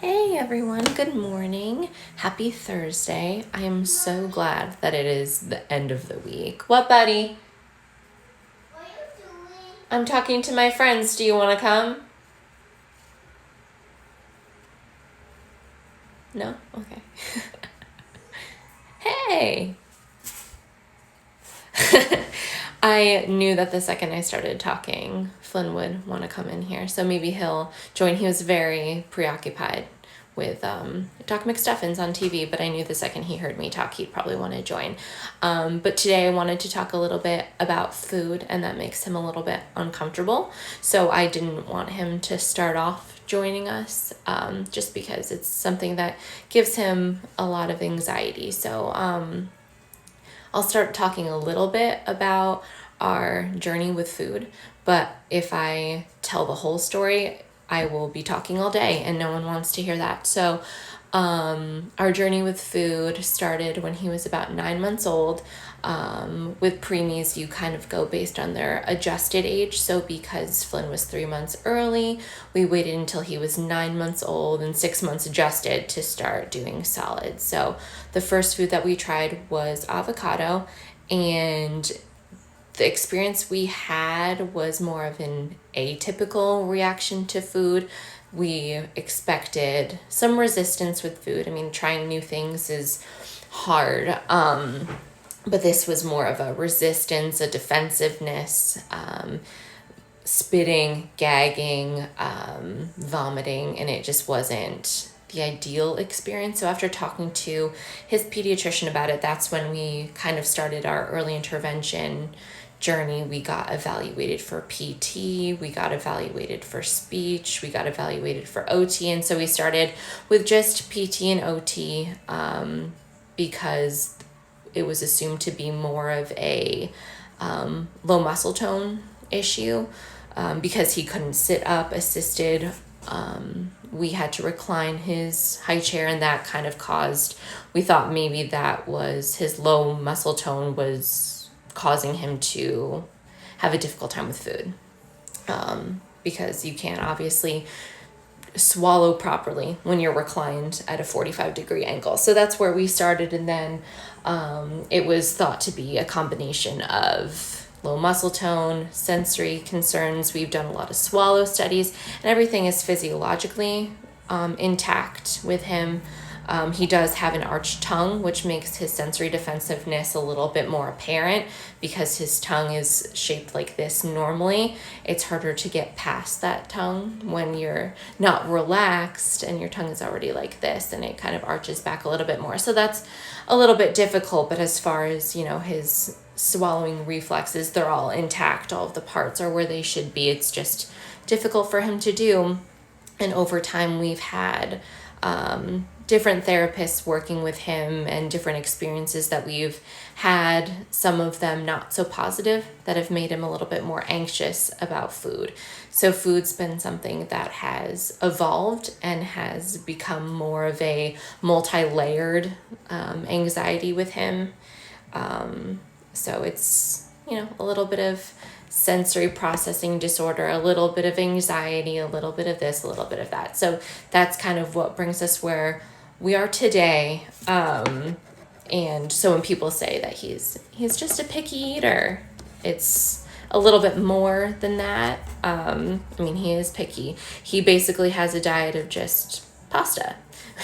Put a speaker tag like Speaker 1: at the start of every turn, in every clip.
Speaker 1: Hey everyone, good morning. Happy Thursday. I am so glad that it is the end of the week. What, buddy?
Speaker 2: What are you doing?
Speaker 1: I'm talking to my friends. Do you want to come? No? Okay. Hey! I knew that the second I started talking, Flynn would want to come in here, so maybe he'll join. He was very preoccupied with Doc McStuffins on TV, but I knew the second he heard me talk, he'd probably want to join. But today I wanted to talk a little bit about food, and that makes him a little bit uncomfortable, so I didn't want him to start off joining us, just because it's something that gives him a lot of anxiety. So I'll start talking a little bit about our journey with food, but if I tell the whole story, I will be talking all day and no one wants to hear that. So, our journey with food started when he was about 9 months old. With preemies, you kind of go based on their adjusted age. So because Flynn was 3 months early, we waited until he was 9 months old and 6 months adjusted to start doing solids. So the first food that we tried was avocado, and the experience we had was more of an atypical reaction to food. We expected some resistance with food. I mean, trying new things is hard. But this was more of a resistance, a defensiveness, spitting, gagging, vomiting, and it just wasn't the ideal experience. So after talking to his pediatrician about it, that's when we kind of started our early intervention journey. We got evaluated for PT, we got evaluated for speech, we got evaluated for OT, and so we started with just PT and OT, because it was assumed to be more of a low muscle tone issue, because he couldn't sit up assisted. We had to recline his high chair, and that kind of caused, we thought maybe that was his low muscle tone was causing him to have a difficult time with food, because you can't obviously swallow properly when you're reclined at a 45-degree angle. So that's where we started, and then it was thought to be a combination of low muscle tone, sensory concerns. We've done a lot of swallow studies, and everything is physiologically intact with him. He does have an arched tongue, which makes his sensory defensiveness a little bit more apparent because his tongue is shaped like this normally. It's harder to get past that tongue when you're not relaxed and your tongue is already like this, and it kind of arches back a little bit more. So that's a little bit difficult, but as far as, his swallowing reflexes, they're all intact. All of the parts are where they should be. It's just difficult for him to do. And over time, we've had different therapists working with him and different experiences that we've had, some of them not so positive, that have made him a little bit more anxious about food. So food's been something that has evolved and has become more of a multi-layered anxiety with him. So it's, a little bit of sensory processing disorder, a little bit of anxiety, a little bit of this, a little bit of that. So that's kind of what brings us where we are today. And so when people say that he's just a picky eater, it's a little bit more than that. He is picky. He basically has a diet of just pasta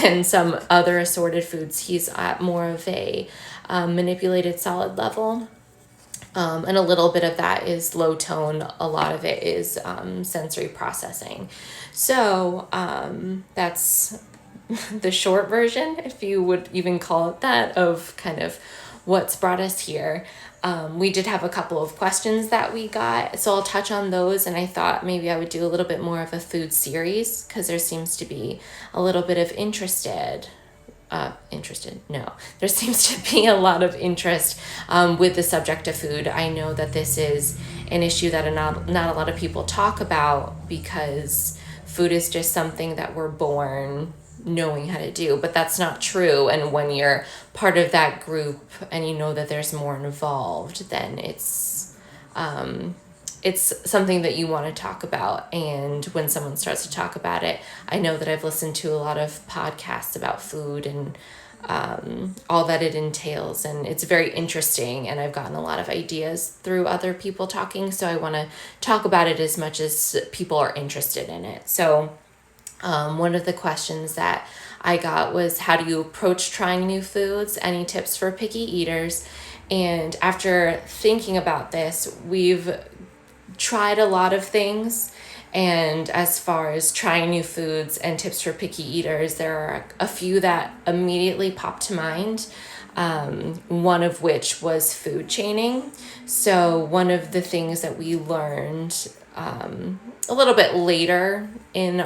Speaker 1: and some other assorted foods. He's at more of a manipulated solid level. And a little bit of that is low tone. A lot of it is sensory processing. So that's the short version, if you would even call it that, of kind of what's brought us here. We did have a couple of questions that we got, so I'll touch on those, and I thought maybe I would do a little bit more of a food series because there seems to be a little bit of there seems to be a lot of interest with the subject of food. I know that this is an issue that not a lot of people talk about because food is just something that we're born knowing how to do, but that's not true. And when you're part of that group and you know that there's more involved, then it's it's something that you want to talk about. And when someone starts to talk about it, I know that I've listened to a lot of podcasts about food and all that it entails, and it's very interesting, and I've gotten a lot of ideas through other people talking, so I want to talk about it as much as people are interested in it. So one of the questions that I got was, how do you approach trying new foods? Any tips for picky eaters? And after thinking about this, we've tried a lot of things. And as far as trying new foods and tips for picky eaters, there are a few that immediately pop to mind. One of which was food chaining. So one of the things that we learned a little bit later in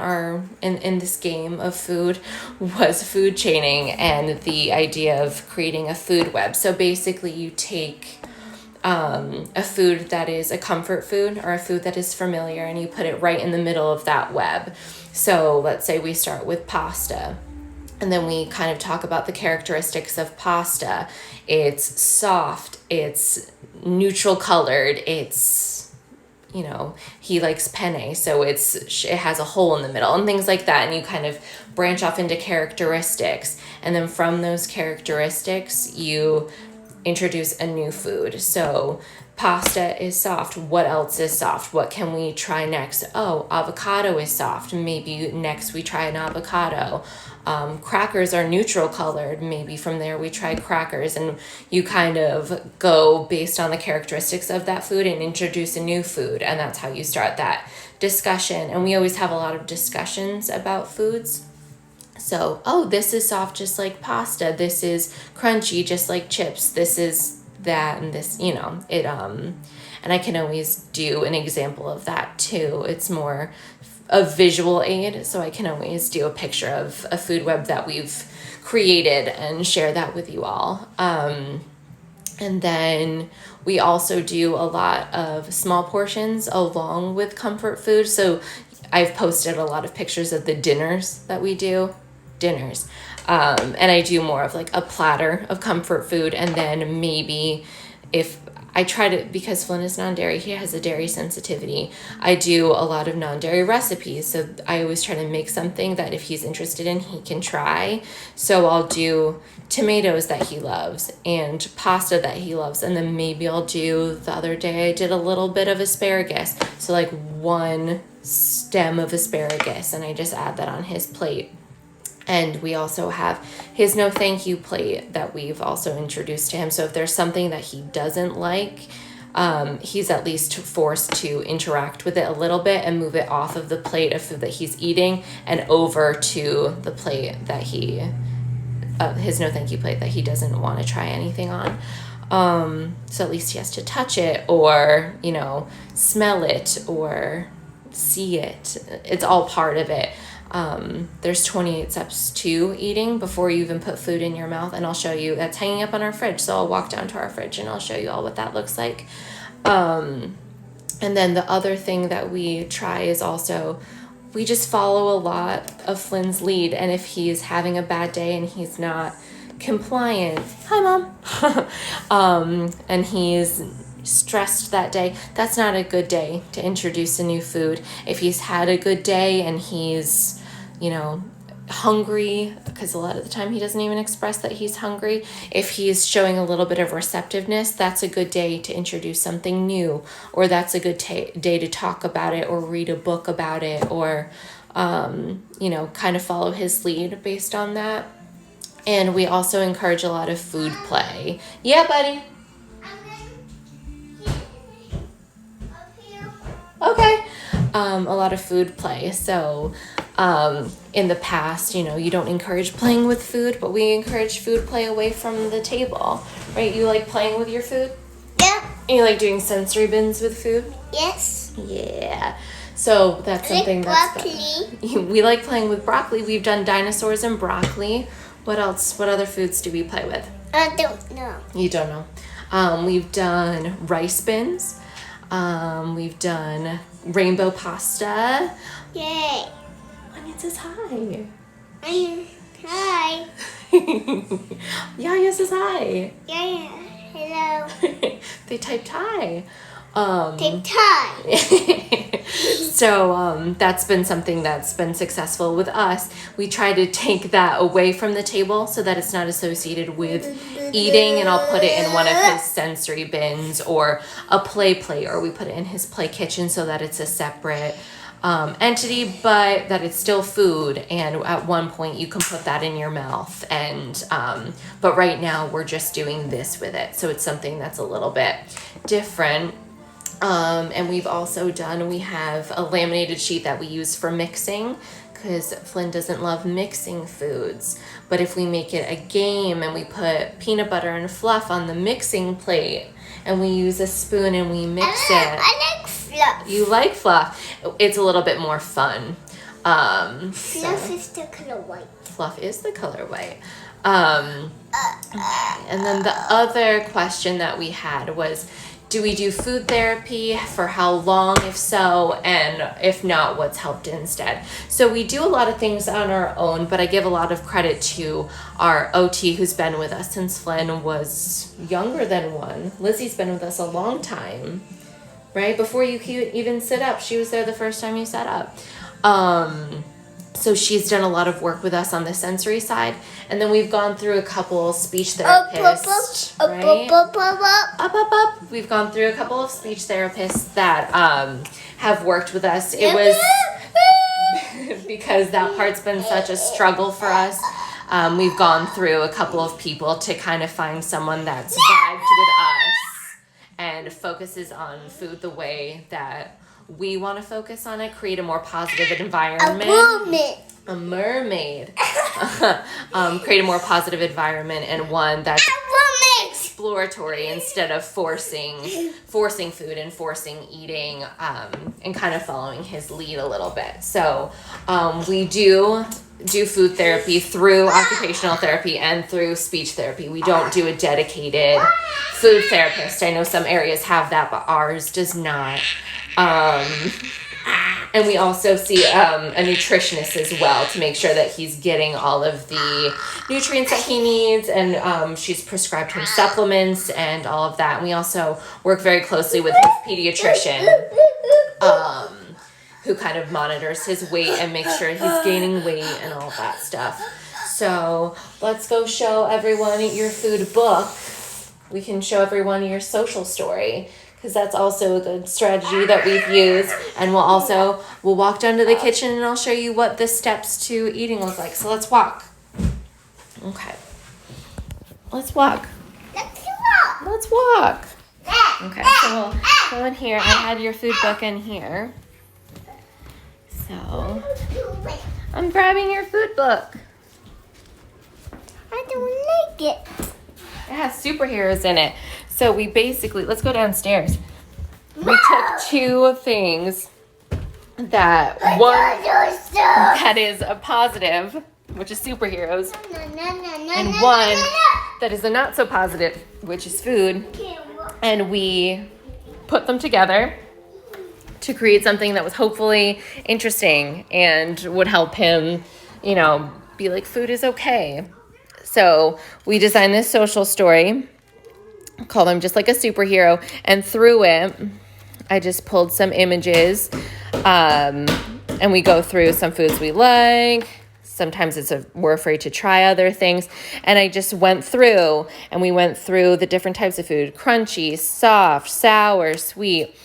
Speaker 1: this game of food was food chaining and the idea of creating a food web. So basically you take a food that is a comfort food or a food that is familiar, and you put it right in the middle of that web. So let's say we start with pasta, and then we kind of talk about the characteristics of pasta. It's soft, it's neutral colored, it's, you know, he likes penne, so it has a hole in the middle and things like that. And you kind of branch off into characteristics, and then from those characteristics you introduce a new food. So pasta is soft. What else is soft? What can we try next? Oh, avocado is soft. Maybe next we try an avocado. Crackers are neutral colored. Maybe from there we try crackers, and you kind of go based on the characteristics of that food and introduce a new food. And that's how you start that discussion. And we always have a lot of discussions about foods. So, oh, this is soft just like pasta. This is crunchy just like chips. This is that, and this, you know, it, and I can always do an example of that too. It's more a visual aid, so I can always do a picture of a food web that we've created and share that with you all. And then we also do a lot of small portions along with comfort food. So I've posted a lot of pictures of the dinners that we do. And I do more of like a platter of comfort food, and then maybe if I try to, because Flynn is non-dairy, he has a dairy sensitivity, I do a lot of non-dairy recipes. So I always try to make something that if he's interested in, he can try. So I'll do tomatoes that he loves and pasta that he loves. And then maybe I'll do, the other day I did a little bit of asparagus. So like one stem of asparagus, and I just add that on his plate. And we also have his no thank you plate that we've also introduced to him. So if there's something that he doesn't like, he's at least forced to interact with it a little bit and move it off of the plate of food that he's eating and over to the plate that his no thank you plate that he doesn't want to try anything on. So at least he has to touch it or, you know, smell it or see it. It's all part of it. There's 28 steps to eating before you even put food in your mouth, and I'll show you. That's hanging up on our fridge, so I'll walk down to our fridge and I'll show you all what that looks like. And then the other thing that we try is also, we just follow a lot of Flynn's lead, and if he's having a bad day and he's not compliant, hi mom, and he's stressed that day, that's not a good day to introduce a new food. If he's had a good day and he's, you know, hungry, because a lot of the time he doesn't even express that he's hungry, if he's showing a little bit of receptiveness, that's a good day to introduce something new, or that's a good day to talk about it or read a book about it, or you know, kind of follow his lead based on that. And we also encourage a lot of food play. Yeah, buddy. Okay. A lot of food play. So in the past, you know, you don't encourage playing with food, but we encourage food play away from the table, right? You like playing with your food?
Speaker 2: Yeah.
Speaker 1: And you like doing sensory bins with food?
Speaker 2: Yes.
Speaker 1: Yeah. So that's something
Speaker 2: broccoli.
Speaker 1: We like playing with broccoli. We've done dinosaurs and broccoli. What else? What other foods do we play with?
Speaker 2: I don't know.
Speaker 1: You don't know. We've done rice bins. We've done rainbow pasta.
Speaker 2: Yay.
Speaker 1: Onion says hi.
Speaker 2: Hi.
Speaker 1: Yaya says hi.
Speaker 2: Yeah. Hello.
Speaker 1: They typed hi.
Speaker 2: Take time.
Speaker 1: So that's been something that's been successful with us. We try to take that away from the table so that it's not associated with eating, and I'll put it in one of his sensory bins or a play plate, or we put it in his play kitchen so that it's a separate entity, but that it's still food, and at one point you can put that in your mouth. And but right now we're just doing this with it, so it's something that's a little bit different. And we have a laminated sheet that we use for mixing, because Flynn doesn't love mixing foods. But if we make it a game and we put peanut butter and fluff on the mixing plate and we use a spoon and we mix it.
Speaker 2: I like fluff.
Speaker 1: You like fluff. It's a little bit more fun.
Speaker 2: Fluff is the color white.
Speaker 1: Fluff is the color white. Okay. And then the other question that we had was, do we do food therapy? For how long, if so, and if not, what's helped instead? So we do a lot of things on our own, but I give a lot of credit to our OT who's been with us since Flynn was younger than one. Lizzie's been with us a long time, right? Before you could even sit up, she was there the first time you sat up. So she's done a lot of work with us on the sensory side. And then we've gone through a couple speech therapists, right? Up. We've gone through a couple of speech therapists that have worked with us. It was because that part's been such a struggle for us. We've gone through a couple of people to kind of find someone that's vibed with us and focuses on food the way that we want to focus on it, create a more positive environment. A mermaid. Create a more positive environment, and one that's exploratory instead of forcing food and forcing eating, and kind of following his lead a little bit. So we do food therapy through occupational therapy and through speech therapy. We don't do a dedicated food therapist. I know some areas have that, but ours does not. And we also see a nutritionist as well to make sure that he's getting all of the nutrients that he needs, and she's prescribed him supplements and all of that. And we also work very closely with his pediatrician, who kind of monitors his weight and makes sure he's gaining weight and all that stuff. So let's go show everyone your food book. We can show everyone your social story, because that's also a good strategy that we've used. And we'll walk down to the kitchen and I'll show you what the steps to eating look like. So let's walk. Okay. Let's walk. Let's walk. Okay, so we'll go in here. I had your food book in here. So I'm grabbing your food book.
Speaker 2: I don't like it.
Speaker 1: It has superheroes in it. So we basically, let's go downstairs. We took two things that one that is a positive, which is superheroes, and one that is a not so positive, which is food. And we put them together to create something that was hopefully interesting and would help him, be like, food is okay. So we designed this social story, called him just like a superhero, and through it, I just pulled some images, and we go through some foods we like. Sometimes we're afraid to try other things, and I just went through, and we went through the different types of food: crunchy, soft, sour, sweet.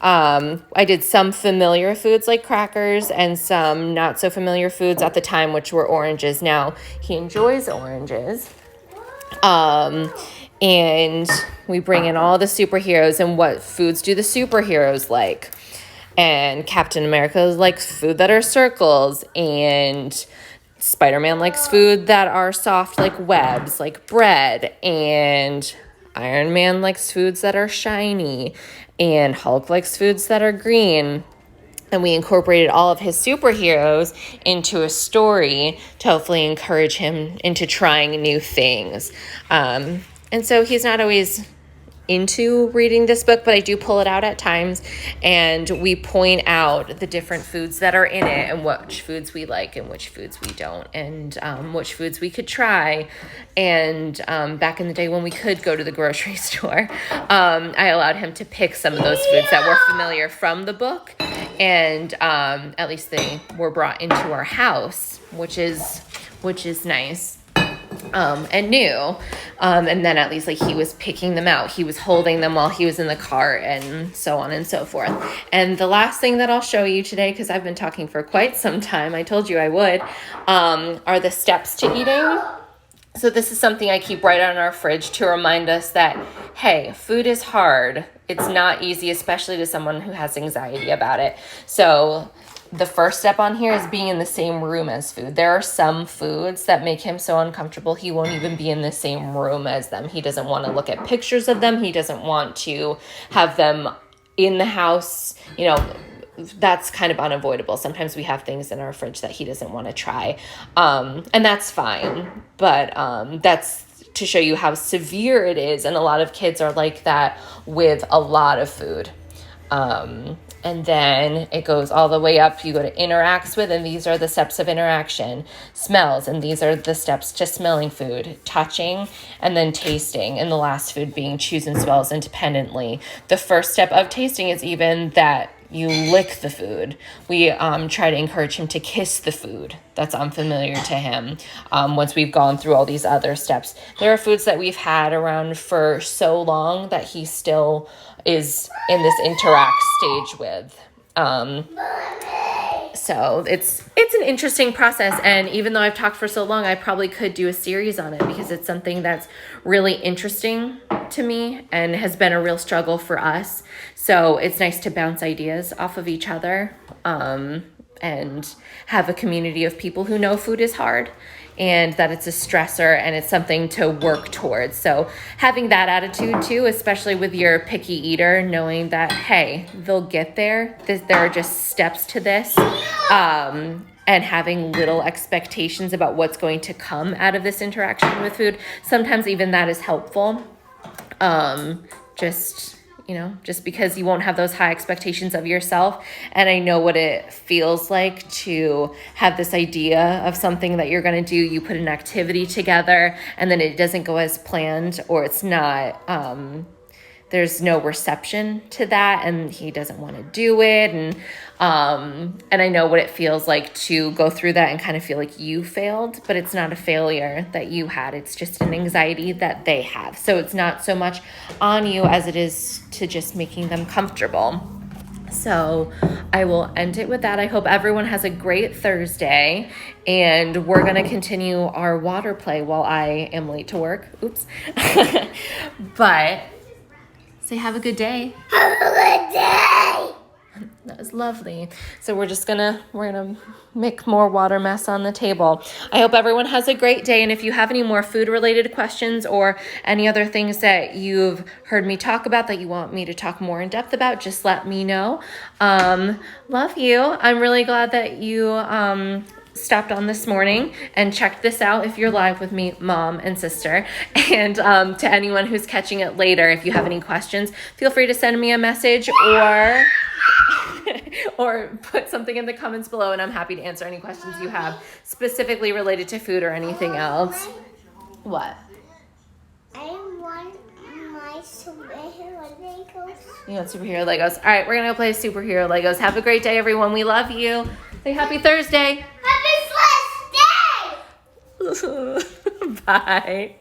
Speaker 1: I did some familiar foods like crackers and some not so familiar foods at the time, which were oranges. Now he enjoys oranges. And we bring in all the superheroes and what foods do the superheroes like. And Captain America likes food that are circles, and Spider-Man likes food that are soft like webs, like bread, and Iron Man likes foods that are shiny, and Hulk likes foods that are green. And we incorporated all of his superheroes into a story to hopefully encourage him into trying new things. And so he's not always into reading this book, but I do pull it out at times, and we point out the different foods that are in it and which foods we like and which foods we don't, and which foods we could try. And back in the day when we could go to the grocery store, I allowed him to pick some of those foods that were familiar from the book, and at least they were brought into our house, which is nice. And new. And then at least like he was picking them out. He was holding them while he was in the car and so on and so forth. And the last thing that I'll show you today, because I've been talking for quite some time, I told you I would, are the steps to eating. So this is something I keep right on our fridge to remind us that, hey, food is hard. It's not easy, especially to someone who has anxiety about it. So the first step on here is being in the same room as food. There are some foods that make him so uncomfortable, he won't even be in the same room as them. He doesn't want to look at pictures of them. He doesn't want to have them in the house. You know, that's kind of unavoidable. Sometimes we have things in our fridge that he doesn't want to try. And that's fine. But that's to show you how severe it is. And a lot of kids are like that with a lot of food. And then it goes all the way up. You go to interacts with, and these are the steps of interaction. Smells, and these are the steps to smelling food. Touching, and then tasting. And the last food being choose and smells independently. The first step of tasting is even that you lick the food. We try to encourage him to kiss the food that's unfamiliar to him once we've gone through all these other steps. There are foods that we've had around for so long that he still is in this interact stage with. So it's an interesting process, and even though I've talked for so long, I probably could do a series on it because it's something that's really interesting to me and has been a real struggle for us. So it's nice to bounce ideas off of each other and have a community of people who know food is hard and that it's a stressor and it's something to work towards. So having that attitude too, especially with your picky eater, knowing that, hey, they'll get there. There are just steps to this. And having little expectations about what's going to come out of this interaction with food. Sometimes even that is helpful. Just because you won't have those high expectations of yourself. And I know what it feels like to have this idea of something that you're going to do. You put an activity together and then it doesn't go as planned, or it's not, there's no reception to that and he doesn't want to do it. And I know what it feels like to go through that and kind of feel like you failed, but it's not a failure that you had. It's just an anxiety that they have. So it's not so much on you as it is to just making them comfortable. So I will end it with that. I hope everyone has a great Thursday, and we're going to continue our water play while I am late to work. Oops. But say have a good day.
Speaker 2: Have a good day.
Speaker 1: That was lovely. So we're gonna make more water mess on the table. I hope everyone has a great day. And if you have any more food related questions or any other things that you've heard me talk about that you want me to talk more in depth about, just let me know. Love you. I'm really glad that you stopped on this morning and checked this out if you're live with me, mom and sister. And to anyone who's catching it later, if you have any questions, feel free to send me a message or put something in the comments below, and I'm happy to answer any questions you have specifically related to food or anything else. What?
Speaker 2: I want my superhero Legos.
Speaker 1: You want superhero Legos? All right, we're going to go play superhero Legos. Have a great day, everyone. We love you. Say happy Thursday.
Speaker 2: Happy Slash Day!
Speaker 1: Bye.